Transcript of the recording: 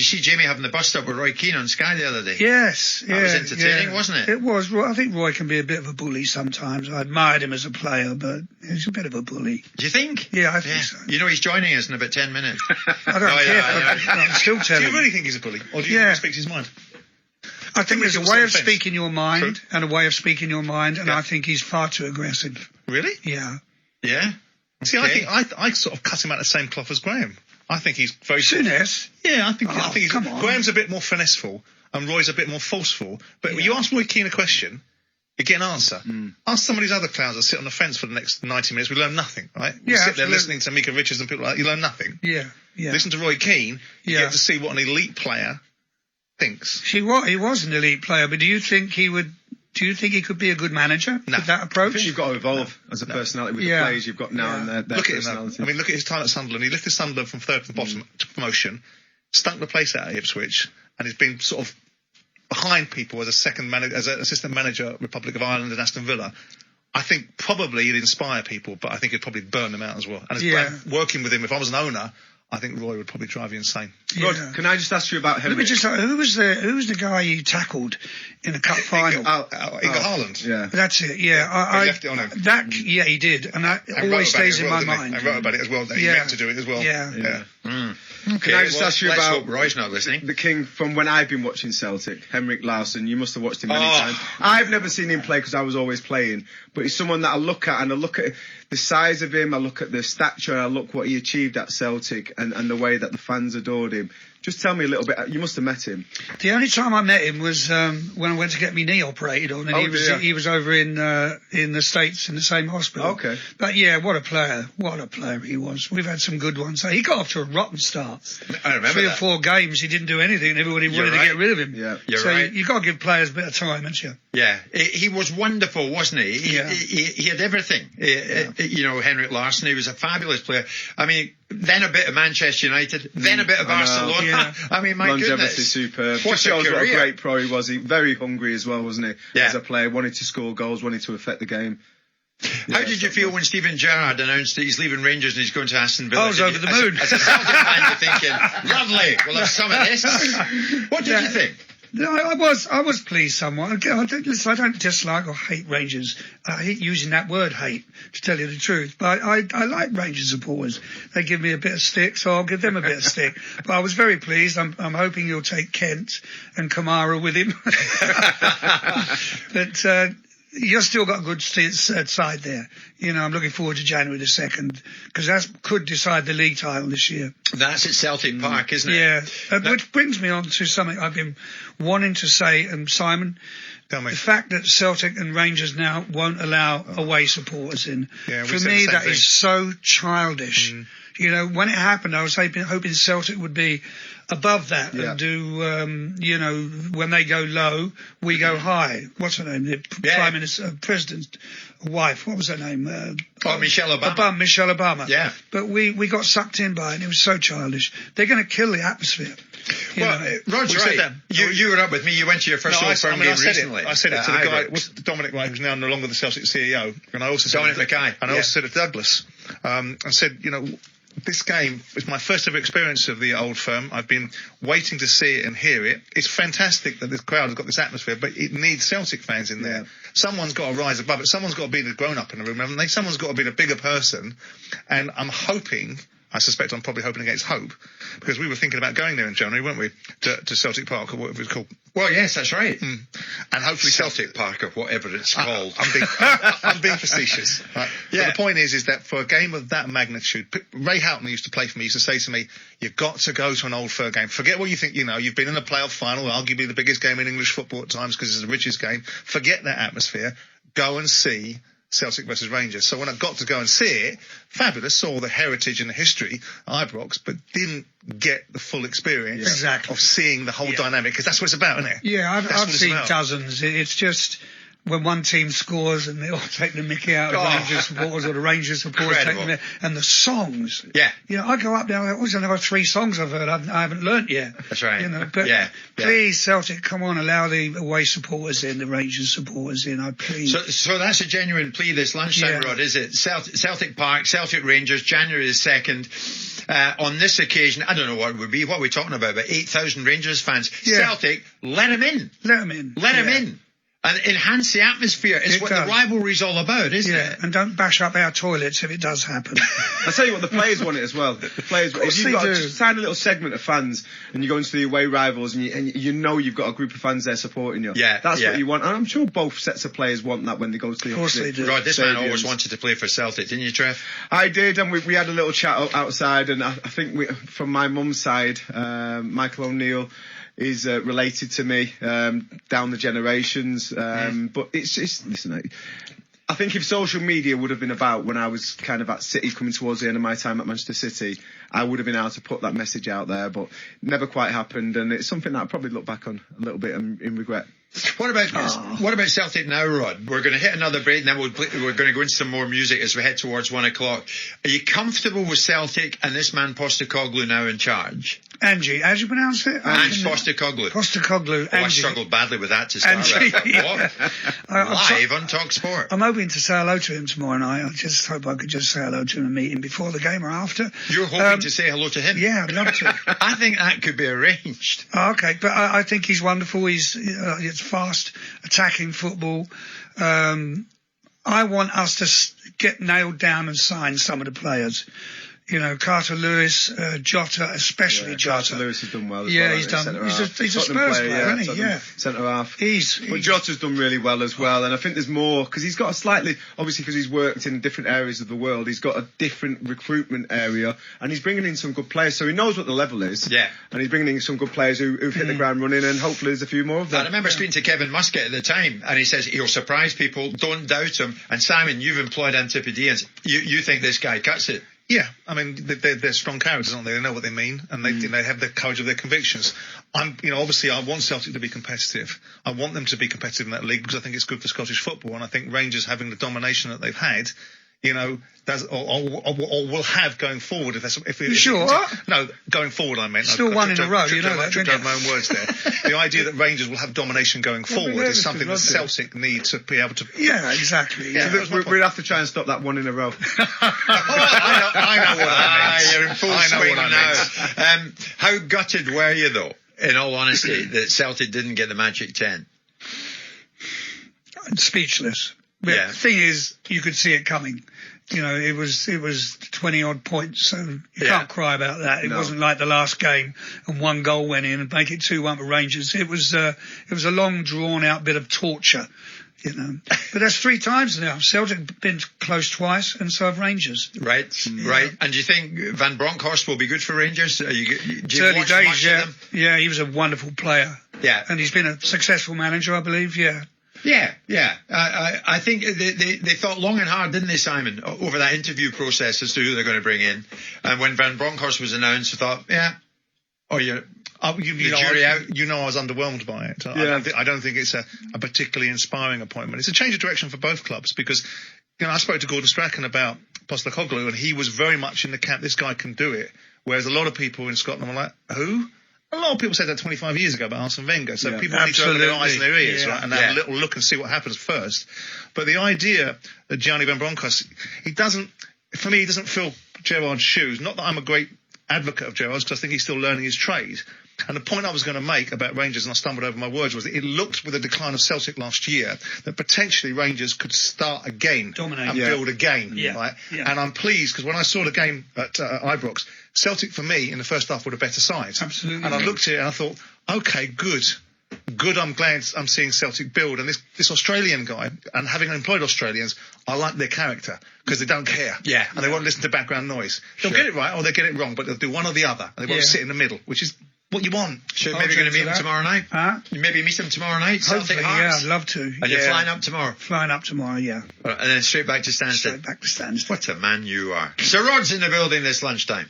see Jamie having the bus stop with Roy Keane on Sky the other day? Yes. That was entertaining, wasn't it? It was. I think Roy can be a bit of a bully sometimes. I admired him as a player, but he's a bit of a bully. Do you think? Yeah, I think so. You know he's joining us in about 10 minutes. I don't care. I'm still telling Do you really think he's a bully? Or do you think he speaks his mind? I think there's a way of speaking your mind and a way of speaking your mind, and I think he's far too aggressive. Really? Yeah. Yeah? See, I sort of cut him out the same cloth as Graham. I think he's very... Souness? Yeah, I think he's... Come on. Graham's a bit more finesseful and Roy's a bit more forceful. But you ask Roy Keane a question, you get an answer. Ask some of these other clowns that sit on the fence for the next 90 minutes, we learn nothing, right? You sit there listening to Mika Richards and people like that, you learn nothing. Yeah. Listen to Roy Keane, you get to see what an elite player thinks. He was an elite player, but do you think he could be a good manager with that approach? I think you've got to evolve as a personality with the players you've got now and their look personality. At him, I mean, look at his time at Sunderland. He lifted Sunderland from third to the bottom to promotion, stunk the place out of Ipswich, and he's been sort of behind people as as an assistant manager at Republic of Ireland and Aston Villa. I think probably he'd inspire people, but I think he'd probably burn them out as well. And working with him, if I was an owner, I think Roy would probably drive you insane. Rod, can I just ask you about Henrik? Who was the guy you tackled in a cup final? Inga Haaland. Yeah. That's it, he left it on him. He did, and that always stays in my mind. I wrote about it as well, that he meant to do it as well. Yeah. Can I just ask you let's about hope Roy's not listening. the king from when I've been watching Celtic, Henrik Larsson? You must have watched him many times. I've never seen him play because I was always playing, but he's someone that I look at, and I look at the size of him, I look at the stature, I look what he achieved at Celtic, and the way that the fans adored him. Just tell me a little bit. You must have met him. The only time I met him was when I went to get my knee operated on, and he was over in the States in the same hospital. Okay. But yeah, what a player he was. We've had some good ones. He got off to a rotten start. I remember 3 or 4 games he didn't do anything, and everybody wanted to get rid of him. Yeah. So you've got to give players a bit of time, haven't you? Yeah, he was wonderful, wasn't he? He had everything. You know, Henrik Larsson, he was a fabulous player. I mean, then a bit of Manchester United, then a bit of Barcelona. Yeah. I mean, my Longevity goodness. superb. What Just shows a what a career. great pro he was. He very hungry as well, wasn't he? Yeah. As a player, wanted to score goals, wanted to affect the game. How did you feel when Steven Gerrard announced that he's leaving Rangers and he's going to Aston Villa? I was over the moon. As a Celtic fan, you're thinking, lovely, we'll have some of this. What did you think? No, I was pleased somewhat. I don't dislike or hate Rangers. I hate using that word hate, to tell you the truth. But I like Rangers supporters. They give me a bit of stick, so I'll give them a bit of stick. But I was very pleased. I'm hoping you'll take Kent and Kamara with him. But you've still got a good side there. You know, I'm looking forward to January the 2nd, because that could decide the league title this year. That's at Celtic Park, isn't it? Yeah. Which brings me on to something I've been wanting to say, and Simon, Tell me. the fact that Celtic and Rangers now won't allow away supporters in. Yeah, For said me, the same that thing. is so childish. You know, when it happened, I was hoping Celtic would be above that and do, you know, when they go low, we go high. What's her name? The Prime Minister, President's wife. What was her name? Michelle Obama. Michelle Obama. Yeah. But we got sucked in by it, and it was so childish. They're going to kill the atmosphere. Roger, said that. you were up with me. You went to your first Old Firm game recently. I said it to the guy, Dominic Wright, who's now no longer the Celtic CEO, and I also Dominic Mackay. And I also said it to Douglas, and said, you know, this game is my first ever experience of the Old Firm. I've been waiting to see it and hear it. It's fantastic that this crowd has got this atmosphere, but it needs Celtic fans in there. Someone's got to rise above it. Someone's got to be the grown-up in the room, haven't they? Someone's got to be the bigger person. And I'm hoping... I suspect I'm probably hoping against hope, because we were thinking about going there in January, weren't we, to Celtic Park or whatever it's called. Well, yes, that's right. And hopefully Celtic Park or whatever it's called. I'm being facetious. Right? Yeah. But the point is that for a game of that magnitude, Ray Houghton used to play for me, used to say to me, you've got to go to an Old Firm game. Forget what you think, you know, you've been in a playoff final, arguably the biggest game in English football at times because it's the richest game. Forget that atmosphere. Go and see Celtic versus Rangers. So when I got to go and see it, fabulous, saw the heritage and the history, Ibrox, but didn't get the full experience of seeing the whole dynamic, because that's what it's about, isn't it? Yeah, I've seen dozens. It's just when one team scores and they all take the mickey out of Rangers supporters, or the Rangers supporters take the mickey, and the songs. Yeah. You know, I go up there, I always have 3 songs I've heard I haven't learnt yet. That's right. You know, but please, Celtic, come on, allow the away supporters in, the Rangers supporters in, I please. So that's a genuine plea this lunchtime, Rod, is it? Celtic Park, Celtic Rangers, January the 2nd. On this occasion, I don't know what it would be. What are we talking about? About 8,000 Rangers fans. Yeah. Celtic, let him in. Let him in. Let him in. And enhance the atmosphere. It's what the rivalry's all about, isn't it? And don't bash up our toilets if it does happen. I'll tell you what, the players want it as well. The players, if you've got just sign a little segment of fans and you go into the away rivals and you know you've got a group of fans there supporting you. Yeah, that's what you want. And I'm sure both sets of players want that when they go to the opposite. Of course they do. Rod, this man always wanted to play for Celtic, didn't you, Trev? I did, and we had a little chat outside, and I think from my mum's side, Michael O'Neill is related to me down the generations, but it's listen, I think if social media would have been about when I was kind of at City, coming towards the end of my time at Manchester City, I would have been able to put that message out there, but never quite happened, and it's something that I probably look back on a little bit in regret. What about Celtic now, Rod? We're going to hit another break and then we're going to go into some more music as we head towards 1 o'clock. Are you comfortable with Celtic and this man Postecoglou now in charge? Angie, how do you pronounce it? Ange Postecoglou. Postecoglou. I struggled badly with that to start with. Yeah. Live on Talk Sport. I'm hoping to say hello to him tomorrow night. I just hope I could just say hello to him and meet him before the game or after. You're hoping to say hello to him? Yeah, I'd love to. I think that could be arranged. Oh, okay, but I think he's wonderful. It's fast, attacking football. I want us to get nailed down and sign some of the players. You know, Carter Lewis, Jota, especially Jota. Carter Lewis has done well as well. Yeah, he's done. He's a Spurs player, isn't he? Yeah. Centre half. But Jota's done really well as well, and I think there's more, because he's got a slightly, obviously because he's worked in different areas of the world, he's got a different recruitment area, and he's bringing in some good players, so he knows what the level is. Yeah. And he's bringing in some good players who've hit the ground running, and hopefully there's a few more of them. I remember speaking to Kevin Muscat at the time, and he says he'll surprise people, don't doubt him. And Simon, you've employed Antipodeans. You think this guy cuts it? Yeah, I mean, they're strong characters, aren't they? They know what they mean, and they have the courage of their convictions. Obviously, I want Celtic to be competitive. I want them to be competitive in that league because I think it's good for Scottish football, and I think Rangers having the domination that they've had, or will have going forward. No, going forward, I meant. Still one in a row, you know that. I have my own words there. The idea that Rangers will have domination going forward is something that Celtic need to be able to. Yeah, exactly. Yeah. So we'll have to try and stop that one in a row. I know what I meant. You're in full swing now. How gutted were you, though, in all honesty, that Celtic didn't get the magic 10? Speechless. But the thing is, you could see it coming. You know, it was 20 odd points, so you can't cry about that. It wasn't like the last game and one goal went in and make it 2-1 for Rangers. It was a long, drawn out bit of torture, you know. But that's 3 times now. Celtic been close twice, and so have Rangers. Right. And do you think Van Bronckhorst will be good for Rangers? Do you early watch days, much of them? Yeah, he was a wonderful player. Yeah. And he's been a successful manager, I believe, Yeah. I think they thought long and hard, didn't they, Simon, over that interview process as to who they're going to bring in. And when Van Bronckhorst was announced, I thought, I was underwhelmed by it. I don't think it's a particularly inspiring appointment. It's a change of direction for both clubs because, I spoke to Gordon Strachan about Postecoglou and he was very much in the camp, this guy can do it. Whereas a lot of people in Scotland were like, who? A lot of people said that 25 years ago about Arsene Wenger, so people need to open their eyes and their ears, right, and have a little look and see what happens first. But the idea that Gianni Van Bronckhorst, he doesn't fill Gerrard's shoes. Not that I'm a great advocate of Gerrard's, because I think he's still learning his trade. And the point I was going to make about Rangers, and I stumbled over my words, was that it looked with the decline of Celtic last year that potentially Rangers could start again and build again. Right? Yeah. And I'm pleased because when I saw the game at Ibrox, Celtic for me in the first half were the better side. Absolutely. And I looked at it and I thought, okay, good. I'm glad I'm seeing Celtic build. And this Australian guy, and having employed Australians, I like their character because they don't care. Yeah. And they won't listen to background noise. They'll get it right or they'll get it wrong, but they'll do one or the other. And they won't sit in the middle, which is what you want. So maybe going to meet him tomorrow night? Huh? You maybe meet him tomorrow night? Hopefully, I'd love to. And you're flying up tomorrow? Flying up tomorrow, yeah. And then straight back to Stansted? Straight back to Stansted. What a man you are. Sir Rod's in the building this lunchtime.